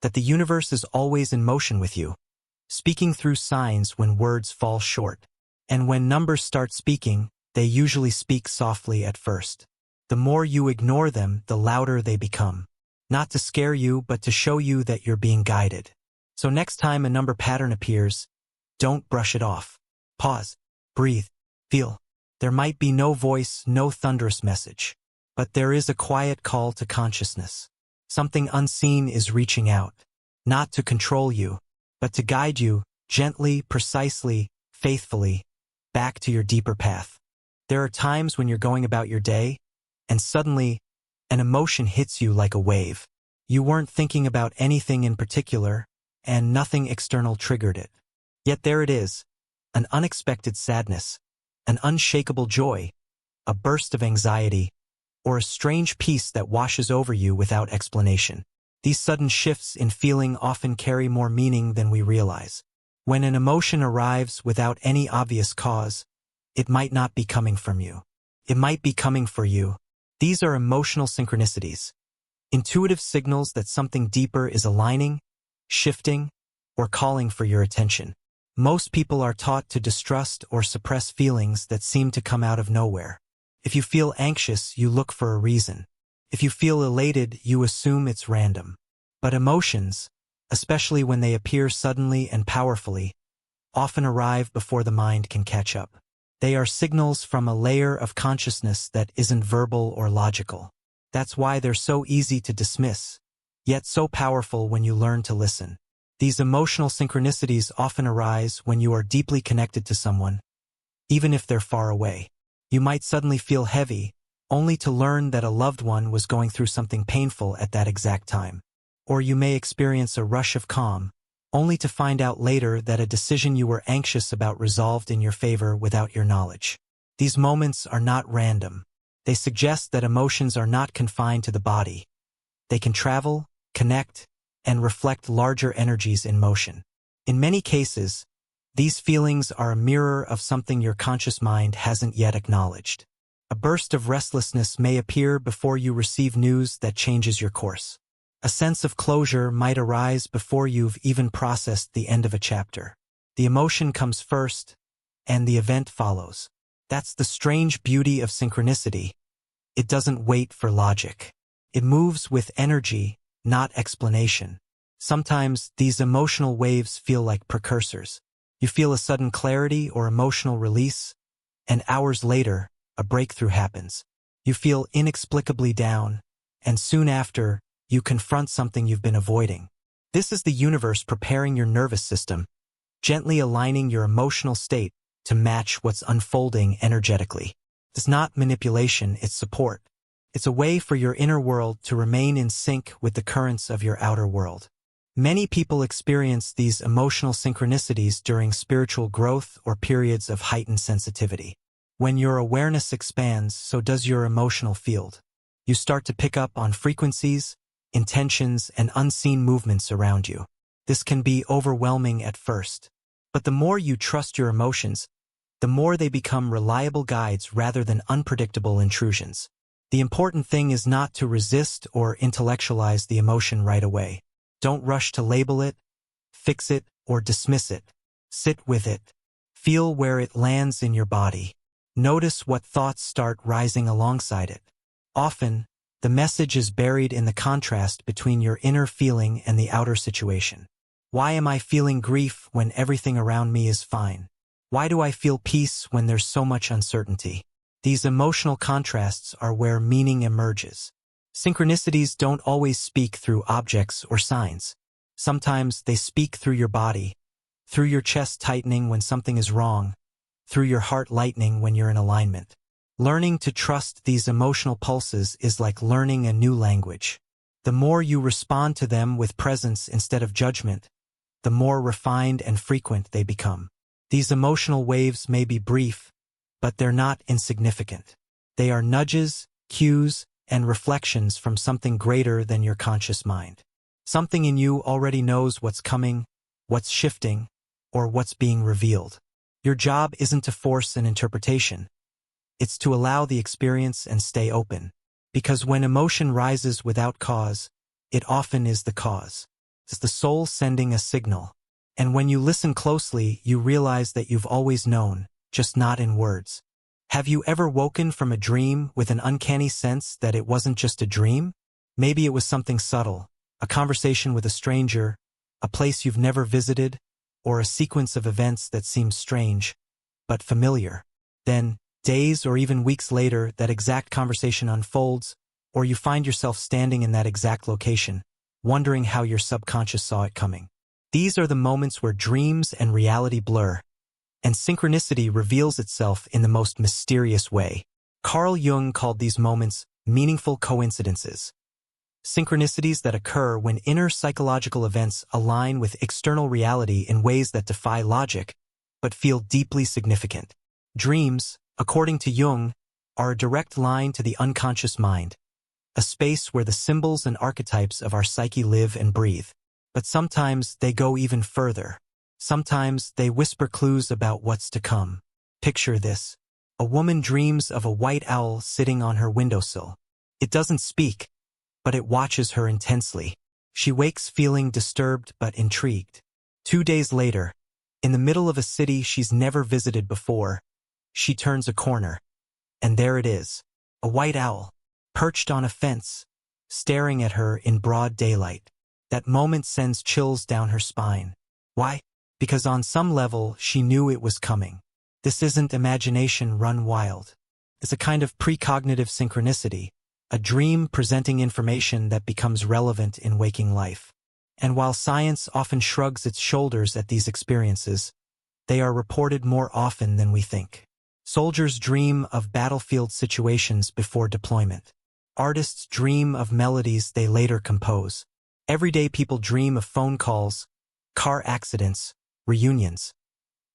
that the universe is always in motion with you, speaking through signs when words fall short. And when numbers start speaking, they usually speak softly at first. The more you ignore them, the louder they become. not to scare you but to show you that you're being guided. So next time a number pattern appears, don't brush it off. Pause, breathe, feel. There might be no voice, no thunderous message, but there is a quiet call to consciousness. Something unseen is reaching out, not to control you, but to guide you, gently, precisely, faithfully, back to your deeper path. There are times when you're going about your day, and suddenly, an emotion hits you like a wave. You weren't thinking about anything in particular, and nothing external triggered it. Yet there it is, an unexpected sadness, an unshakable joy, a burst of anxiety, or a strange peace that washes over you without explanation. These sudden shifts in feeling often carry more meaning than we realize. When an emotion arrives without any obvious cause, it might not be coming from you. It might be coming for you. These are emotional synchronicities, intuitive signals that something deeper is aligning, shifting, or calling for your attention. Most people are taught to distrust or suppress feelings that seem to come out of nowhere. If you feel anxious, you look for a reason. If you feel elated, you assume it's random. But emotions, especially when they appear suddenly and powerfully, often arrive before the mind can catch up. They are signals from a layer of consciousness that isn't verbal or logical. That's why they're so easy to dismiss, yet so powerful when you learn to listen. These emotional synchronicities often arise when you are deeply connected to someone, even if they're far away. You might suddenly feel heavy, only to learn that a loved one was going through something painful at that exact time. Or you may experience a rush of calm, only to find out later that a decision you were anxious about resolved in your favor without your knowledge. These moments are not random. They suggest that emotions are not confined to the body. They can travel, connect, and reflect larger energies in motion. In many cases, these feelings are a mirror of something your conscious mind hasn't yet acknowledged. A burst of restlessness may appear before you receive news that changes your course. A sense of closure might arise before you've even processed the end of a chapter. The emotion comes first, and the event follows. That's the strange beauty of synchronicity. It doesn't wait for logic. It moves with energy, not explanation. Sometimes these emotional waves feel like precursors. You feel a sudden clarity or emotional release, and hours later, a breakthrough happens. You feel inexplicably down, and soon after, you confront something you've been avoiding. This is the universe preparing your nervous system, gently aligning your emotional state to match what's unfolding energetically. It's not manipulation, it's support. It's a way for your inner world to remain in sync with the currents of your outer world. Many people experience these emotional synchronicities during spiritual growth or periods of heightened sensitivity. When your awareness expands, so does your emotional field. You start to pick up on frequencies, intentions, and unseen movements around you. This can be overwhelming at first, but the more you trust your emotions, the more they become reliable guides rather than unpredictable intrusions. The important thing is not to resist or intellectualize the emotion right away. Don't rush to label it, fix it, or dismiss it. Sit with it. Feel where it lands in your body. Notice what thoughts start rising alongside it. Often, the message is buried in the contrast between your inner feeling and the outer situation. Why am I feeling grief when everything around me is fine? Why do I feel peace when there's so much uncertainty? These emotional contrasts are where meaning emerges. Synchronicities don't always speak through objects or signs. Sometimes they speak through your body, through your chest tightening when something is wrong, through your heart lightening when you're in alignment. Learning to trust these emotional pulses is like learning a new language. The more you respond to them with presence instead of judgment, the more refined and frequent they become. These emotional waves may be brief, but they're not insignificant. They are nudges, cues, and reflections from something greater than your conscious mind. Something in you already knows what's coming, what's shifting, or what's being revealed. Your job isn't to force an interpretation. It's to allow the experience and stay open. Because when emotion rises without cause, it often is the cause. It's the soul sending a signal. And when you listen closely, you realize that you've always known, just not in words. Have you ever woken from a dream with an uncanny sense that it wasn't just a dream? Maybe it was something subtle, a conversation with a stranger, a place you've never visited, or a sequence of events that seems strange, but familiar. Then, days or even weeks later, that exact conversation unfolds, or you find yourself standing in that exact location, wondering how your subconscious saw it coming. These are the moments where dreams and reality blur, and synchronicity reveals itself in the most mysterious way. Carl Jung called these moments meaningful coincidences. Synchronicities that occur when inner psychological events align with external reality in ways that defy logic, but feel deeply significant. Dreams, according to Jung, are a direct line to the unconscious mind, a space where the symbols and archetypes of our psyche live and breathe. But sometimes they go even further. Sometimes they whisper clues about what's to come. Picture this. A woman dreams of a white owl sitting on her windowsill. It doesn't speak, but it watches her intensely. She wakes feeling disturbed but intrigued. 2 days later, in the middle of a city she's never visited before, she turns a corner. And there it is, a white owl, perched on a fence, staring at her in broad daylight. That moment sends chills down her spine. Why? Because on some level she knew it was coming. This isn't imagination run wild. It's a kind of precognitive synchronicity, a dream presenting information that becomes relevant in waking life. And while science often shrugs its shoulders at these experiences, they are reported more often than we think. Soldiers dream of battlefield situations before deployment. Artists dream of melodies they later compose. Everyday people dream of phone calls, car accidents, reunions,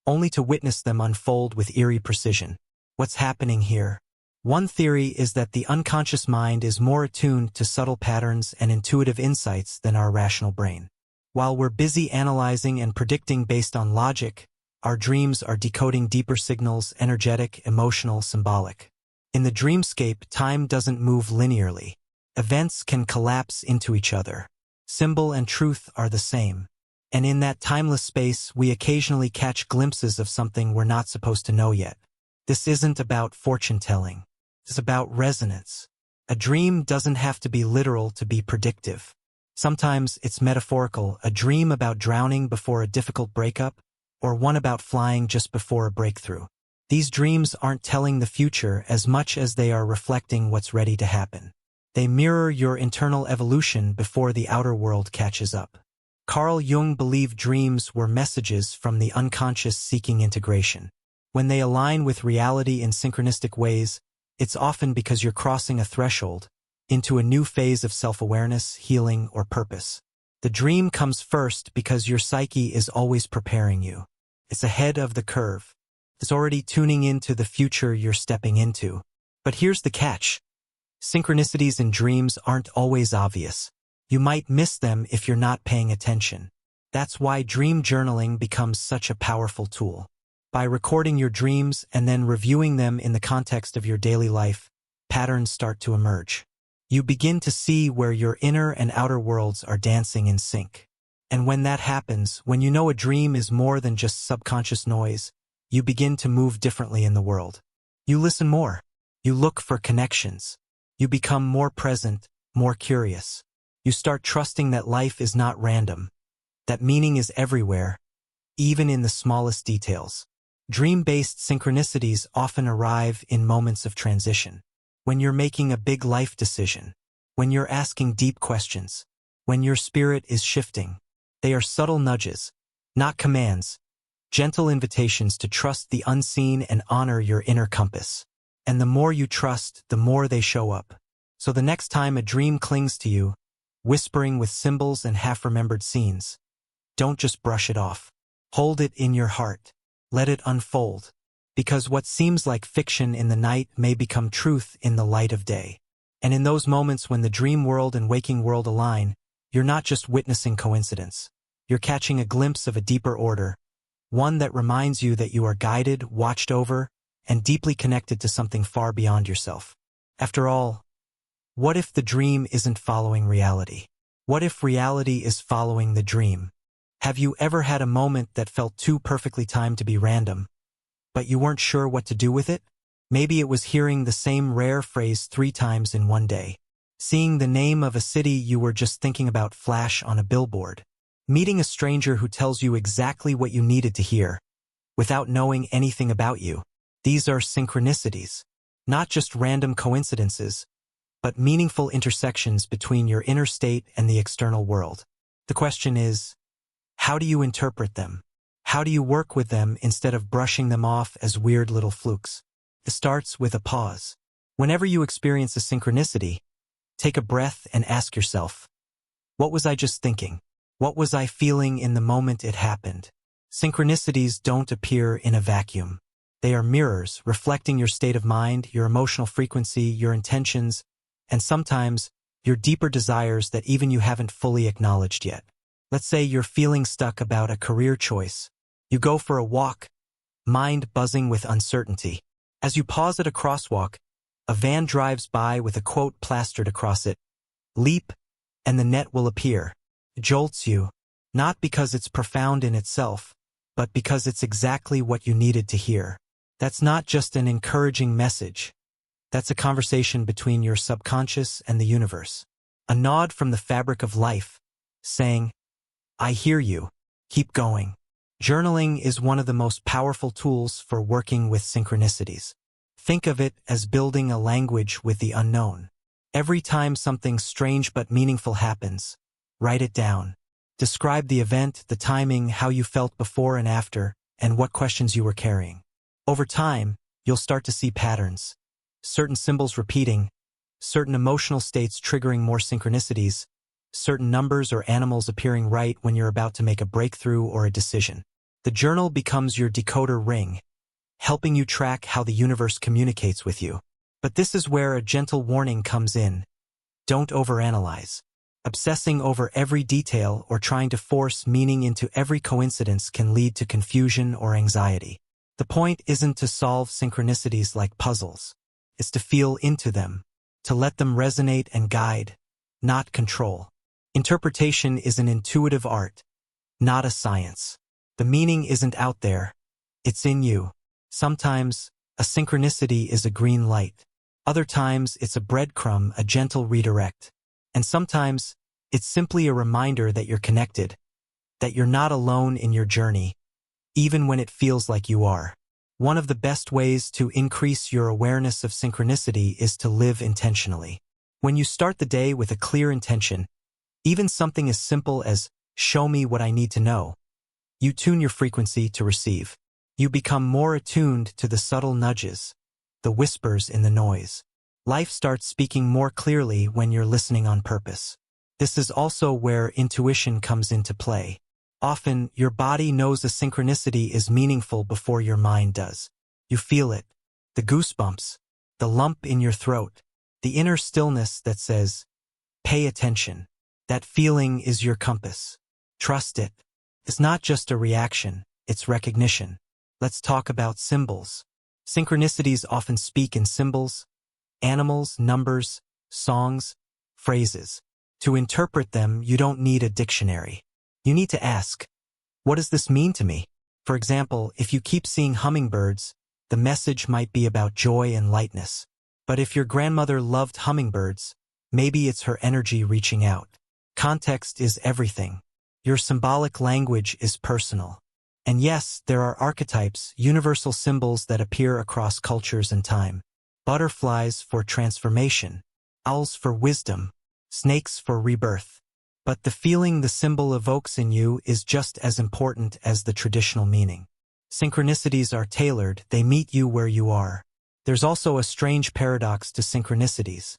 only to witness them unfold with eerie precision. What's happening here? One theory is that the unconscious mind is more attuned to subtle patterns and intuitive insights than our rational brain. While we're busy analyzing and predicting based on logic, our dreams are decoding deeper signals, energetic, emotional, symbolic. In the dreamscape, time doesn't move linearly. Events can collapse into each other. Symbol and truth are the same. And in that timeless space, we occasionally catch glimpses of something we're not supposed to know yet. This isn't about fortune-telling. It's about resonance. A dream doesn't have to be literal to be predictive. Sometimes it's metaphorical, a dream about drowning before a difficult breakup, or one about flying just before a breakthrough. These dreams aren't telling the future as much as they are reflecting what's ready to happen. They mirror your internal evolution before the outer world catches up. Carl Jung believed dreams were messages from the unconscious seeking integration. When they align with reality in synchronistic ways, it's often because you're crossing a threshold into a new phase of self-awareness, healing, or purpose. The dream comes first because your psyche is always preparing you. It's ahead of the curve. It's already tuning into the future you're stepping into. But here's the catch. Synchronicities in dreams aren't always obvious. You might miss them if you're not paying attention. That's why dream journaling becomes such a powerful tool. By recording your dreams and then reviewing them in the context of your daily life, patterns start to emerge. You begin to see where your inner and outer worlds are dancing in sync. And when that happens, when you know a dream is more than just subconscious noise, you begin to move differently in the world. You listen more. You look for connections. You become more present, more curious. You start trusting that life is not random, that meaning is everywhere, even in the smallest details. Dream-based synchronicities often arrive in moments of transition. When you're making a big life decision, when you're asking deep questions, when your spirit is shifting. They are subtle nudges, not commands, gentle invitations to trust the unseen and honor your inner compass. And the more you trust, the more they show up. So the next time a dream clings to you, whispering with symbols and half-remembered scenes, don't just brush it off. Hold it in your heart. Let it unfold. Because what seems like fiction in the night may become truth in the light of day. And in those moments when the dream world and waking world align, you're not just witnessing coincidence. You're catching a glimpse of a deeper order, one that reminds you that you are guided, watched over, and deeply connected to something far beyond yourself. After all, what if the dream isn't following reality? What if reality is following the dream? Have you ever had a moment that felt too perfectly timed to be random, but you weren't sure what to do with it? Maybe it was hearing the same rare phrase 3 times in one day. Seeing the name of a city you were just thinking about flash on a billboard. Meeting a stranger who tells you exactly what you needed to hear, without knowing anything about you. These are synchronicities, not just random coincidences, but meaningful intersections between your inner state and the external world. The question is, how do you interpret them? How do you work with them instead of brushing them off as weird little flukes? It starts with a pause. Whenever you experience a synchronicity, take a breath and ask yourself, what was I just thinking? What was I feeling in the moment it happened? Synchronicities don't appear in a vacuum. They are mirrors reflecting your state of mind, your emotional frequency, your intentions, and sometimes your deeper desires that even you haven't fully acknowledged yet. Let's say you're feeling stuck about a career choice. You go for a walk, mind buzzing with uncertainty. As you pause at a crosswalk, a van drives by with a quote plastered across it. Leap, and the net will appear. It jolts you, not because it's profound in itself, but because it's exactly what you needed to hear. That's not just an encouraging message. That's a conversation between your subconscious and the universe. A nod from the fabric of life, saying, I hear you. Keep going. Journaling is one of the most powerful tools for working with synchronicities. Think of it as building a language with the unknown. Every time something strange but meaningful happens, write it down. Describe the event, the timing, how you felt before and after, and what questions you were carrying. Over time, you'll start to see patterns. Certain symbols repeating, certain emotional states triggering more synchronicities, certain numbers or animals appearing right when you're about to make a breakthrough or a decision. The journal becomes your decoder ring, helping you track how the universe communicates with you. But this is where a gentle warning comes in. Don't overanalyze. Obsessing over every detail or trying to force meaning into every coincidence can lead to confusion or anxiety. The point isn't to solve synchronicities like puzzles. It's to feel into them, to let them resonate and guide, not control. Interpretation is an intuitive art, not a science. The meaning isn't out there, it's in you. Sometimes, a synchronicity is a green light. Other times, it's a breadcrumb, a gentle redirect. And sometimes, it's simply a reminder that you're connected, that you're not alone in your journey, even when it feels like you are. One of the best ways to increase your awareness of synchronicity is to live intentionally. When you start the day with a clear intention, even something as simple as, show me what I need to know, you tune your frequency to receive. You become more attuned to the subtle nudges, the whispers in the noise. Life starts speaking more clearly when you're listening on purpose. This is also where intuition comes into play. Often, your body knows a synchronicity is meaningful before your mind does. You feel it. The goosebumps, the lump in your throat, the inner stillness that says, pay attention. That feeling is your compass. Trust it. It's not just a reaction, it's recognition. Let's talk about symbols. Synchronicities often speak in symbols, animals, numbers, songs, phrases. To interpret them, you don't need a dictionary. You need to ask, what does this mean to me? For example, if you keep seeing hummingbirds, the message might be about joy and lightness. But if your grandmother loved hummingbirds, maybe it's her energy reaching out. Context is everything. Your symbolic language is personal. And yes, there are archetypes, universal symbols that appear across cultures and time. Butterflies for transformation, owls for wisdom, snakes for rebirth. But the feeling the symbol evokes in you is just as important as the traditional meaning. Synchronicities are tailored, they meet you where you are. There's also a strange paradox to synchronicities.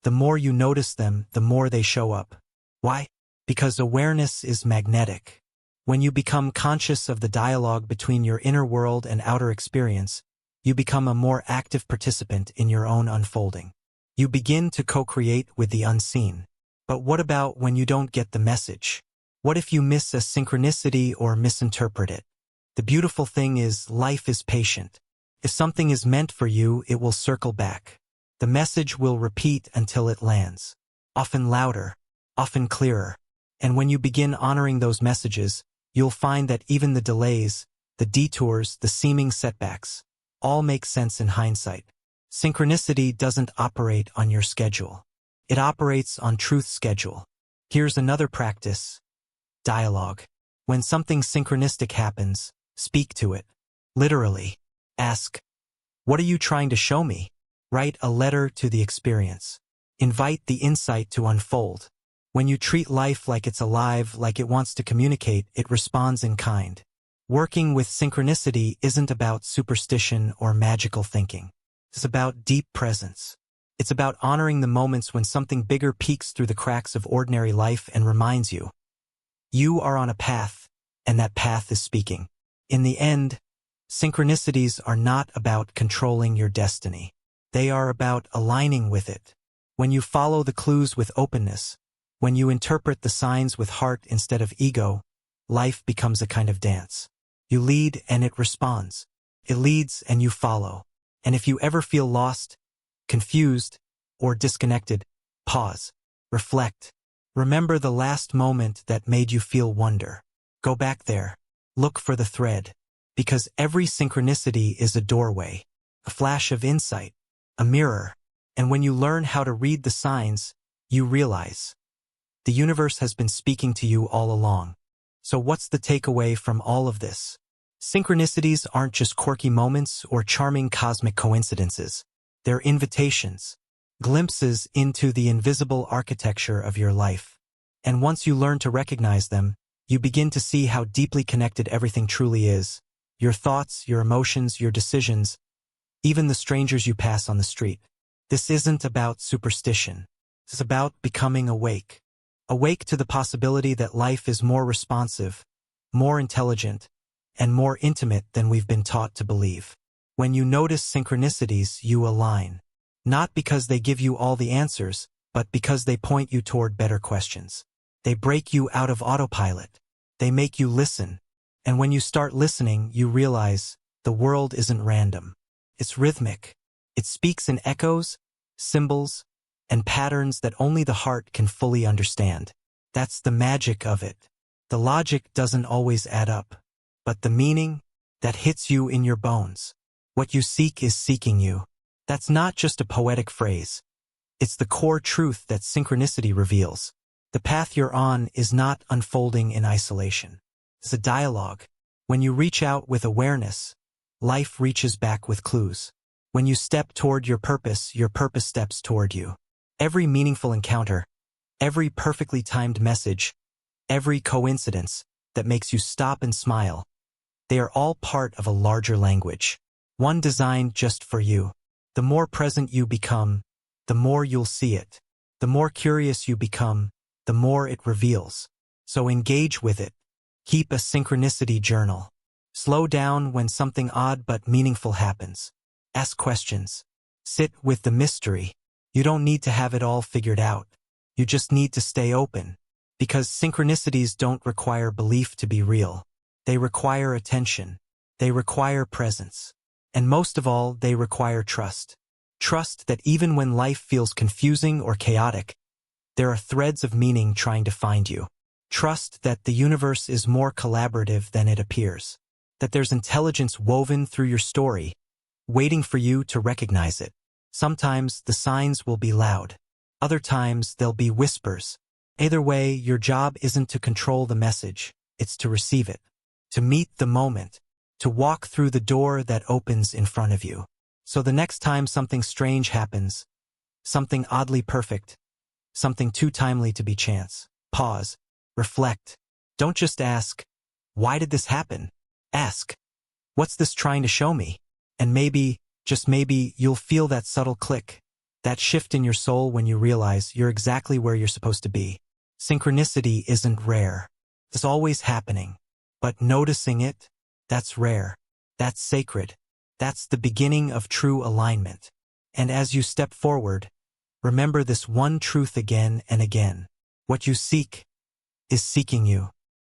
The more you notice them, the more they show up. Why? Because awareness is magnetic. When you become conscious of the dialogue between your inner world and outer experience, you become a more active participant in your own unfolding. You begin to co-create with the unseen. But what about when you don't get the message? What if you miss a synchronicity or misinterpret it? The beautiful thing is, life is patient. If something is meant for you, it will circle back. The message will repeat until it lands. Often louder, often clearer. And when you begin honoring those messages, you'll find that even the delays, the detours, the seeming setbacks, all make sense in hindsight. Synchronicity doesn't operate on your schedule. It operates on truth schedule. Here's another practice. Dialogue. When something synchronistic happens, speak to it. Literally. Ask, what are you trying to show me? Write a letter to the experience. Invite the insight to unfold. When you treat life like it's alive, like it wants to communicate, it responds in kind. Working with synchronicity isn't about superstition or magical thinking. It's about deep presence. It's about honoring the moments when something bigger peeks through the cracks of ordinary life and reminds you, you are on a path, and that path is speaking. In the end, synchronicities are not about controlling your destiny. They are about aligning with it. When you follow the clues with openness, when you interpret the signs with heart instead of ego, life becomes a kind of dance. You lead and it responds. It leads and you follow. And if you ever feel lost, confused, or disconnected, pause, reflect. Remember the last moment that made you feel wonder. Go back there. Look for the thread. Because every synchronicity is a doorway, a flash of insight, a mirror. And when you learn how to read the signs, you realize the universe has been speaking to you all along. So what's the takeaway from all of this? Synchronicities aren't just quirky moments or charming cosmic coincidences. They're invitations, glimpses into the invisible architecture of your life. And once you learn to recognize them, you begin to see how deeply connected everything truly is. Your thoughts, your emotions, your decisions, even the strangers you pass on the street. This isn't about superstition. It's about becoming awake. Awake to the possibility that life is more responsive, more intelligent, and more intimate than we've been taught to believe. When you notice synchronicities, you align. Not because they give you all the answers, but because they point you toward better questions. They break you out of autopilot. They make you listen. And when you start listening, you realize the world isn't random. It's rhythmic. It speaks in echoes, symbols, and patterns that only the heart can fully understand. That's the magic of it. The logic doesn't always add up, but the meaning, that hits you in your bones. What you seek is seeking you. That's not just a poetic phrase. It's the core truth that synchronicity reveals. The path you're on is not unfolding in isolation. It's a dialogue. When you reach out with awareness, life reaches back with clues. When you step toward your purpose steps toward you. Every meaningful encounter, every perfectly timed message, every coincidence that makes you stop and smile, they are all part of a larger language. One designed just for you. The more present you become, the more you'll see it. The more curious you become, the more it reveals. So engage with it. Keep a synchronicity journal. Slow down when something odd but meaningful happens. Ask questions. Sit with the mystery. You don't need to have it all figured out. You just need to stay open. Because synchronicities don't require belief to be real. They require attention. They require presence. And most of all, they require trust. Trust that even when life feels confusing or chaotic, there are threads of meaning trying to find you. Trust that the universe is more collaborative than it appears. That there's intelligence woven through your story, waiting for you to recognize it. Sometimes the signs will be loud. Other times they'll be whispers. Either way, your job isn't to control the message, it's to receive it. To meet the moment. To walk through the door that opens in front of you. So the next time something strange happens, something oddly perfect, something too timely to be chance, pause, reflect. Don't just ask, why did this happen? Ask, what's this trying to show me? And maybe, just maybe, you'll feel that subtle click, that shift in your soul when you realize you're exactly where you're supposed to be. Synchronicity isn't rare. It's always happening. But noticing it, that's rare. That's sacred. That's the beginning of true alignment. And as you step forward, remember this one truth again and again. What you seek is seeking you.